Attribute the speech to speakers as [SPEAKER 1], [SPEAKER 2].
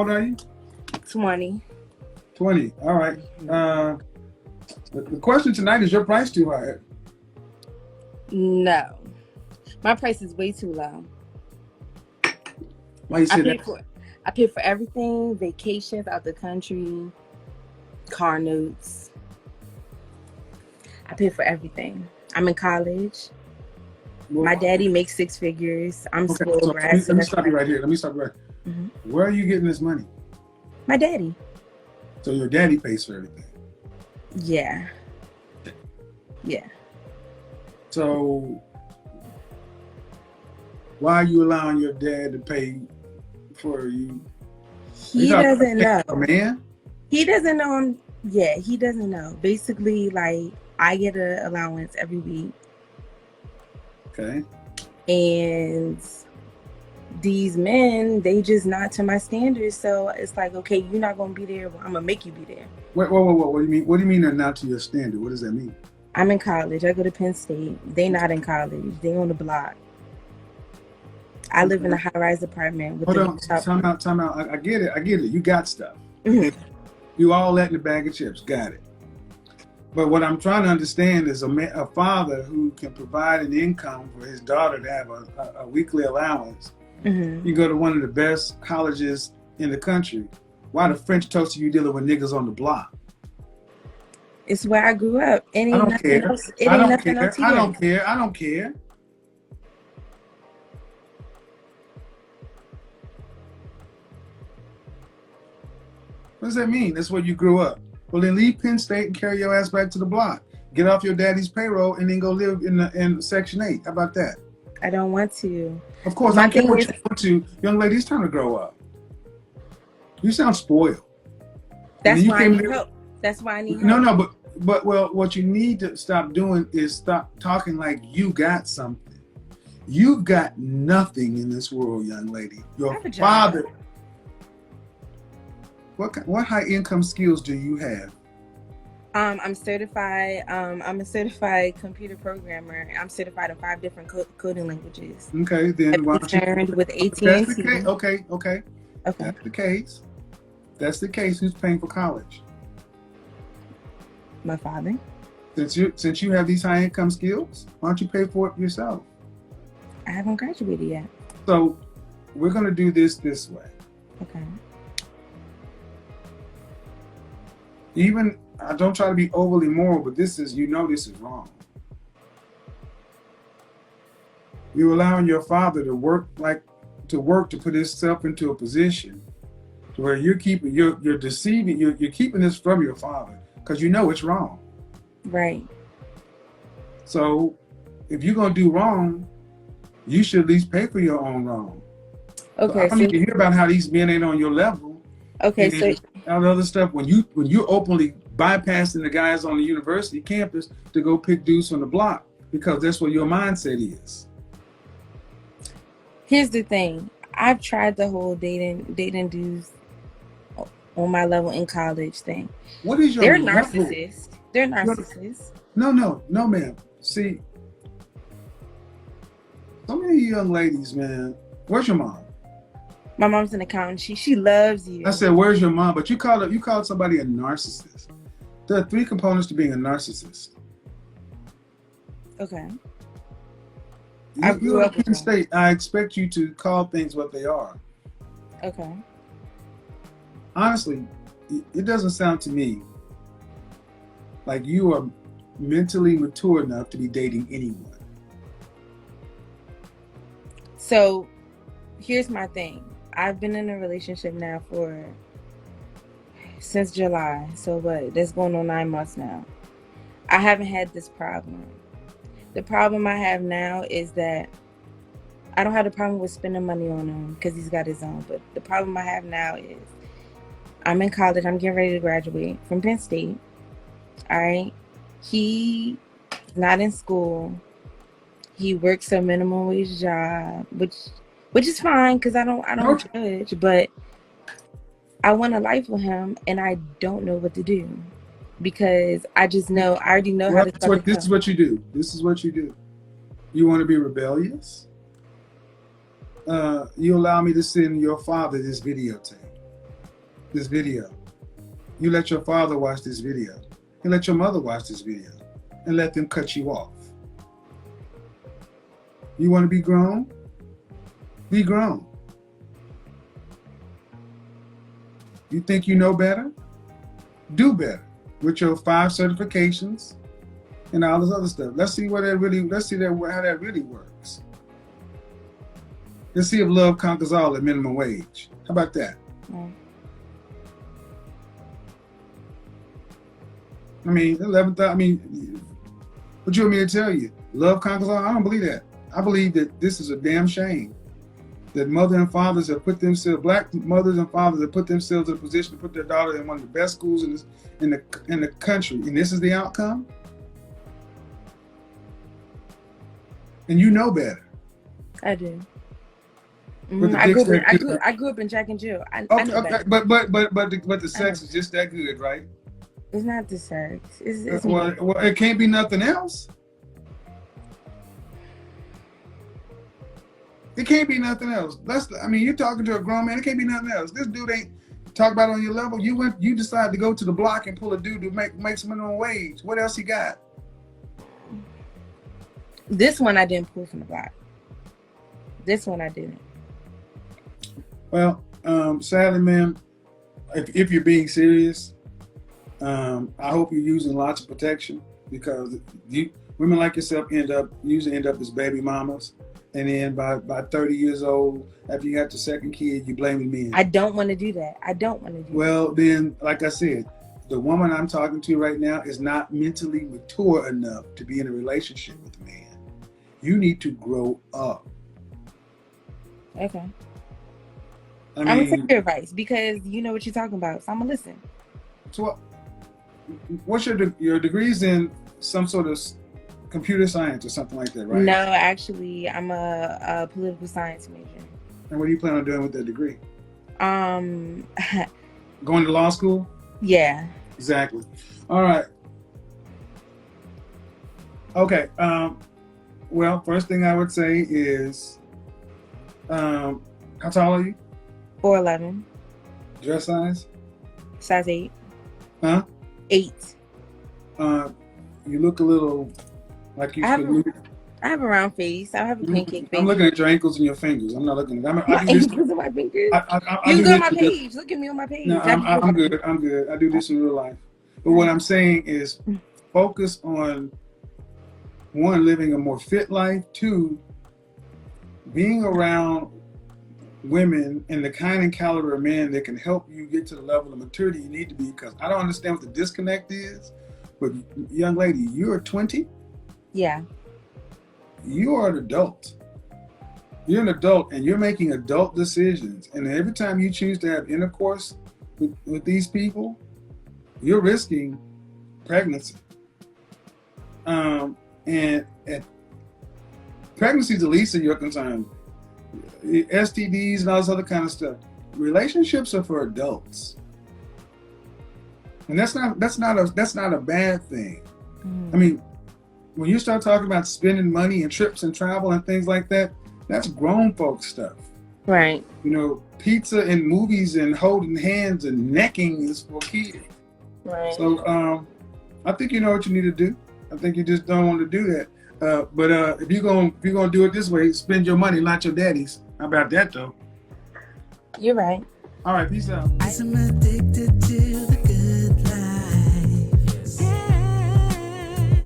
[SPEAKER 1] old are you?
[SPEAKER 2] 20.
[SPEAKER 1] 20. All right. The question tonight is, your price too high?
[SPEAKER 2] No. My price is way too low.
[SPEAKER 1] Why you say that?
[SPEAKER 2] I pay for everything, vacations out the country, car notes. I pay for everything. I'm in college. Well, my daddy makes 6 figures. I'm spoiled brat.
[SPEAKER 1] Let me stop you right here. Mm-hmm. Where are you getting this money?
[SPEAKER 2] My daddy.
[SPEAKER 1] So your daddy pays for everything?
[SPEAKER 2] Yeah. Yeah.
[SPEAKER 1] So why are you allowing your dad to pay for you?
[SPEAKER 2] He doesn't know.
[SPEAKER 1] Man?
[SPEAKER 2] He doesn't know. Yeah, he doesn't know. Basically, like, I get an allowance every week.
[SPEAKER 1] Okay.
[SPEAKER 2] And these men, they just not to my standards. So it's like, okay, you're not going to be there. Well, I'm going to make you be there.
[SPEAKER 1] Wait, whoa. What do you mean? What do you mean they're not to your standard? What does that mean?
[SPEAKER 2] I'm in college. I go to Penn State. They not in college. They on the block. I live in a high-rise apartment. With
[SPEAKER 1] Time out. I get it. You got stuff. Mm-hmm. You all that in the bag of chips. Got it. But what I'm trying to understand is a father who can provide an income for his daughter to have a weekly allowance. Mm-hmm. You go to one of the best colleges in the country. Why the French toast are you dealing with niggas on the block?
[SPEAKER 2] It's where I grew up.
[SPEAKER 1] I don't care. I don't care. What does that mean? That's where you grew up. Well, then leave Penn State and carry your ass back to the block. Get off your daddy's payroll and then go live in Section 8. How about that?
[SPEAKER 2] I don't want to.
[SPEAKER 1] Of course, I can't want you to. Young lady, it's time to grow up. You sound spoiled.
[SPEAKER 2] That's why I need help. That's why I need help.
[SPEAKER 1] No, but what you need to stop doing is stop talking like you got something. You've got nothing in this world, young lady. Your father. What high income skills do you have?
[SPEAKER 2] I'm certified. I'm a certified computer programmer. I'm certified in 5 different coding languages.
[SPEAKER 1] Okay, then why don't you?
[SPEAKER 2] With AT&T.
[SPEAKER 1] That's the case. Okay. That's the case. Who's paying for college?
[SPEAKER 2] My father.
[SPEAKER 1] Since you have these high income skills, why don't you pay for it yourself?
[SPEAKER 2] I haven't graduated yet.
[SPEAKER 1] So we're gonna do this way.
[SPEAKER 2] Okay.
[SPEAKER 1] Even, I don't try to be overly moral, but this is wrong. You're allowing your father to work to put himself into a position to where you're deceiving, you're keeping this from your father because you know it's wrong.
[SPEAKER 2] Right.
[SPEAKER 1] So if you're gonna do wrong, you should at least pay for your own wrong.
[SPEAKER 2] Okay.
[SPEAKER 1] So I don't need to hear about how these men ain't on your level.
[SPEAKER 2] Okay, so
[SPEAKER 1] all the other stuff when you're openly bypassing the guys on the university campus to go pick dudes on the block because that's what your mindset is.
[SPEAKER 2] Here's the thing. I've tried the whole dating dudes on my level in college thing.
[SPEAKER 1] What is your
[SPEAKER 2] They're
[SPEAKER 1] level?
[SPEAKER 2] narcissists. They're narcissists.
[SPEAKER 1] No, ma'am. See, so many young ladies, man. Where's your mom?
[SPEAKER 2] My mom's an accountant. She loves you.
[SPEAKER 1] I said, where's your mom? But you called somebody a narcissist. There are 3 components to being a narcissist.
[SPEAKER 2] Okay.
[SPEAKER 1] I grew up in Penn State. I expect you to call things what they are.
[SPEAKER 2] Okay.
[SPEAKER 1] Honestly, it doesn't sound to me like you are mentally mature enough to be dating anyone.
[SPEAKER 2] So, here's my thing. I've been in a relationship now since July. So what? That's going on 9 months now. I haven't had this problem. The problem I have now is that I don't have the problem with spending money on him because he's got his own. But the problem I have now is I'm in college. I'm getting ready to graduate from Penn State. All right. He's not in school. He works a minimum wage job, which is fine because I don't judge, but I want a life with him and I don't know what to do because I already know how to.
[SPEAKER 1] This is what you do. You want to be rebellious? You allow me to send your father this videotape. this video. You let your father watch this video. You let your mother watch this video and let them cut you off. You want to be grown? Be grown. You think you know better? Do better with your 5 certifications and all this other stuff. Let's see how that really works. Let's see if love conquers all at minimum wage. How about that?
[SPEAKER 2] Yeah.
[SPEAKER 1] I mean, 11th. I mean, what you want me to tell you? Love conquers all? I don't believe that. I believe that this is a damn shame that mothers and fathers have put themselves, black mothers and fathers have put themselves in a position to put their daughter in one of the best schools in the country, and this is the outcome. And you know better.
[SPEAKER 2] I do. I grew up in Jack and Jill. I know better.
[SPEAKER 1] But the sex is just that good, right?
[SPEAKER 2] It's not the sex. It's
[SPEAKER 1] well, it can't be nothing else. It can't be nothing else. You're talking to a grown man. It can't be nothing else. This dude ain't talk about it on your level. You decide to go to the block and pull a dude to make some minimum wage. What else he got?
[SPEAKER 2] This one I didn't pull from the block. This one I didn't.
[SPEAKER 1] Well, sadly, man, if you're being serious, I hope you're using lots of protection, because women like yourself usually end up as baby mamas. And then by 30 years old, after you have the second kid, you blame the men.
[SPEAKER 2] I don't want to do that.
[SPEAKER 1] Well, then, like I said, the woman I'm talking to right now is not mentally mature enough to be in a relationship with a man. You need to grow up.
[SPEAKER 2] Okay. I'm going to take your advice, because you know what you're talking about, so I'm going to listen.
[SPEAKER 1] So what's your degree's in some sort of computer science or something like that, right?
[SPEAKER 2] No, actually, I'm a political science major.
[SPEAKER 1] And what do you plan on doing with that degree?
[SPEAKER 2] Going
[SPEAKER 1] to law school?
[SPEAKER 2] Yeah.
[SPEAKER 1] Exactly. All right. Okay. Well, first thing I would say is, how tall are you?
[SPEAKER 2] 4'11".
[SPEAKER 1] Dress size?
[SPEAKER 2] Size 8.
[SPEAKER 1] Huh?
[SPEAKER 2] 8.
[SPEAKER 1] You look a little like you.
[SPEAKER 2] I have a round face. I have a pancake face.
[SPEAKER 1] I'm looking at your ankles and your fingers. I'm not looking at.
[SPEAKER 2] My ankles and my fingers. You go on my page. Look at me on my page.
[SPEAKER 1] No, I'm good. I'm good. I do this in real life. But what I'm saying is, focus on 1, living a more fit life. 2, being around women and the kind and caliber of men that can help you get to the level of maturity you need to be. Because I don't understand what the disconnect is. But young lady, you're 20?
[SPEAKER 2] Yeah.
[SPEAKER 1] You are an adult. You're an adult, and you're making adult decisions. And every time you choose to have intercourse with these people, you're risking pregnancy. And pregnancy is the least of your concern. STDs and all this other kind of stuff. Relationships are for adults. And that's not a bad thing. I mean, when you start talking about spending money and trips and travel and things like that, that's grown folks stuff.
[SPEAKER 2] Right.
[SPEAKER 1] You know, pizza and movies and holding hands and necking is for kids.
[SPEAKER 2] Right.
[SPEAKER 1] So I think you know what you need to do. I think you just don't want to do that. But if you're gonna do it this way, spend your money, not your daddy's. How about that, though?
[SPEAKER 2] You're right.
[SPEAKER 1] All right, peace out.